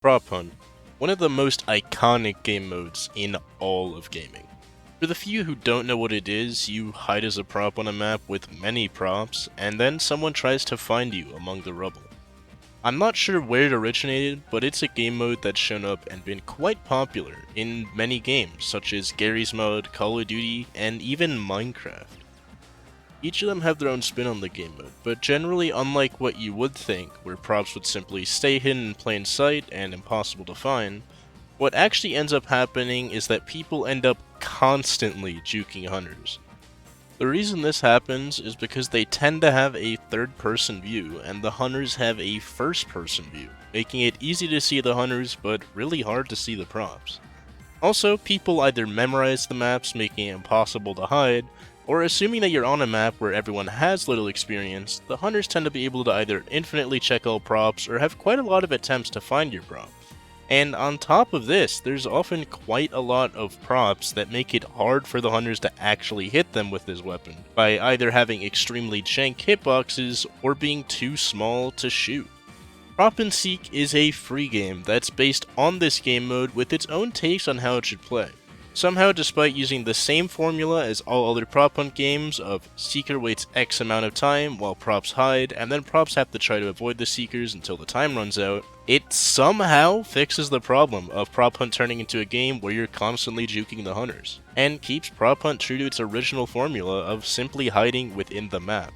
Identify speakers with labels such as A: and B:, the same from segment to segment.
A: Prop Hunt, one of the most iconic game modes in all of gaming. For the few who don't know what it is, you hide as a prop on a map with many props, and then someone tries to find you among the rubble. I'm not sure where it originated, but it's a game mode that's shown up and been quite popular in many games, such as Garry's Mod, Call of Duty, and even Minecraft. Each of them have their own spin on the game mode, but generally unlike what you would think, where props would simply stay hidden in plain sight and impossible to find, what actually ends up happening is that people end up constantly juking hunters. The reason this happens is because they tend to have a third-person view, and the hunters have a first-person view, making it easy to see the hunters, but really hard to see the props. Also, people either memorize the maps, making it impossible to hide, or assuming that you're on a map where everyone has little experience, the hunters tend to be able to either infinitely check all props or have quite a lot of attempts to find your prop. And on top of this, there's often quite a lot of props that make it hard for the hunters to actually hit them with this weapon, by either having extremely jank hitboxes or being too small to shoot. Prop and Seek is a free game that's based on this game mode with its own takes on how it should play. Somehow, despite using the same formula as all other prop hunt games of Seeker waits X amount of time while props hide, and then props have to try to avoid the Seekers until the time runs out, it somehow fixes the problem of prop hunt turning into a game where you're constantly juking the hunters, and keeps prop hunt true to its original formula of simply hiding within the map.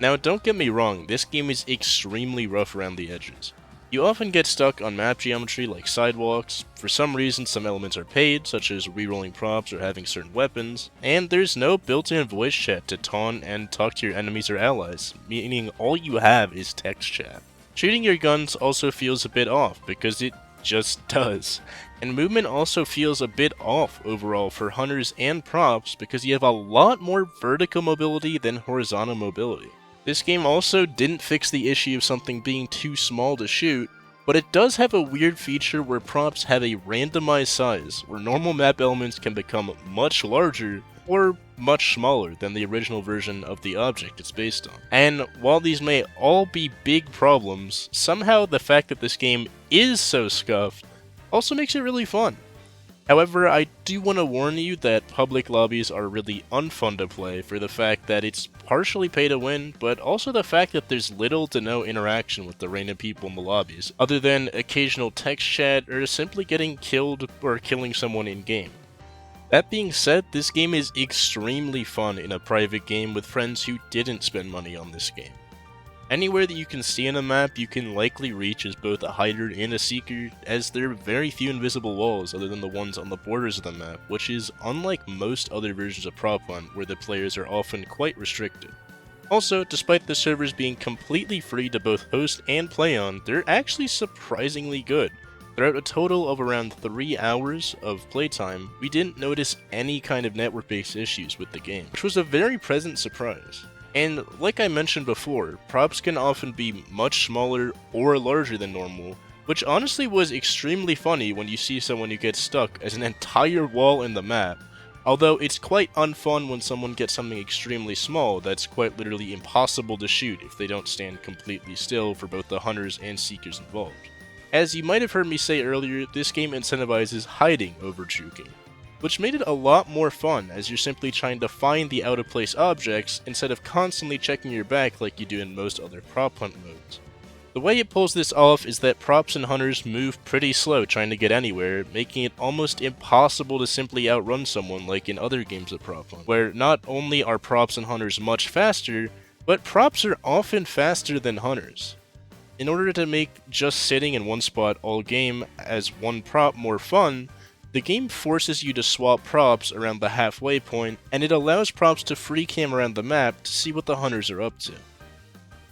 A: Now don't get me wrong, this game is extremely rough around the edges. You often get stuck on map geometry like sidewalks, for some reason some elements are paid, such as rerolling props or having certain weapons, and there's no built-in voice chat to taunt and talk to your enemies or allies, meaning all you have is text chat. Shooting your guns also feels a bit off, because it just does, and movement also feels a bit off overall for hunters and props because you have a lot more vertical mobility than horizontal mobility. This game also didn't fix the issue of something being too small to shoot, but it does have a weird feature where props have a randomized size, where normal map elements can become much larger or much smaller than the original version of the object it's based on. And while these may all be big problems, somehow the fact that this game is so scuffed also makes it really fun. However, I do want to warn you that public lobbies are really unfun to play for the fact that it's partially pay to win, but also the fact that there's little to no interaction with the random people in the lobbies, other than occasional text chat or simply getting killed or killing someone in-game. That being said, this game is extremely fun in a private game with friends who didn't spend money on this game. Anywhere that you can see on a map, you can likely reach as both a hider and a seeker, as there are very few invisible walls other than the ones on the borders of the map, which is unlike most other versions of Prop Hunt, where the players are often quite restricted. Also, despite the servers being completely free to both host and play on, they're actually surprisingly good. Throughout a total of around 3 hours of playtime, we didn't notice any kind of network-based issues with the game, which was a very pleasant surprise. And like I mentioned before, props can often be much smaller or larger than normal, which honestly was extremely funny when you see someone who gets stuck as an entire wall in the map, although it's quite unfun when someone gets something extremely small that's quite literally impossible to shoot if they don't stand completely still for both the hunters and seekers involved. As you might have heard me say earlier, this game incentivizes hiding over juking, which made it a lot more fun as you're simply trying to find the out-of-place objects instead of constantly checking your back like you do in most other prop hunt modes. The way it pulls this off is that props and hunters move pretty slow trying to get anywhere, making it almost impossible to simply outrun someone like in other games of prop hunt, where not only are props and hunters much faster, but props are often faster than hunters. In order to make just sitting in one spot all game as one prop more fun, the game forces you to swap props around the halfway point, and it allows props to free cam around the map to see what the hunters are up to.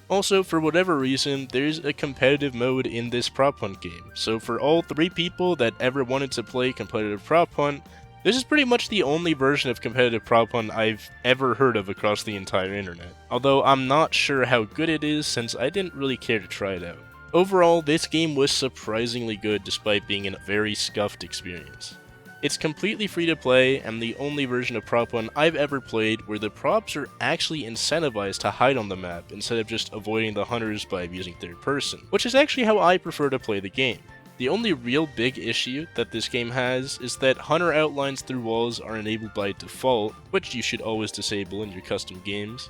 A: Also, for whatever reason, there's a competitive mode in this prop hunt game, so for all 3 people that ever wanted to play competitive prop hunt, this is pretty much the only version of competitive prop hunt I've ever heard of across the entire internet, although I'm not sure how good it is since I didn't really care to try it out. Overall, this game was surprisingly good despite being a very scuffed experience. It's completely free to play, and the only version of Prop Hunt I've ever played where the props are actually incentivized to hide on the map instead of just avoiding the hunters by using third person, which is actually how I prefer to play the game. The only real big issue that this game has is that hunter outlines through walls are enabled by default, which you should always disable in your custom games.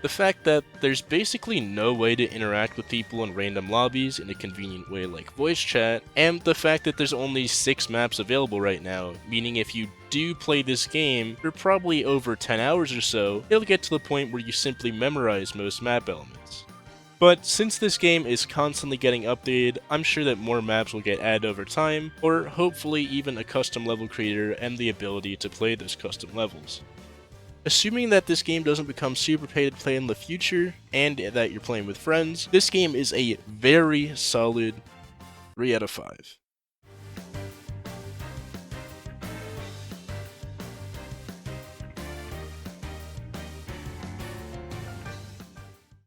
A: The fact that there's basically no way to interact with people in random lobbies in a convenient way like voice chat, and the fact that there's only 6 maps available right now, meaning if you do play this game for probably over 10 hours or so, it'll get to the point where you simply memorize most map elements. But since this game is constantly getting updated, I'm sure that more maps will get added over time, or hopefully even a custom level creator and the ability to play those custom levels. Assuming that this game doesn't become super pay to play in the future, and that you're playing with friends, this game is a very solid 3 out of 5.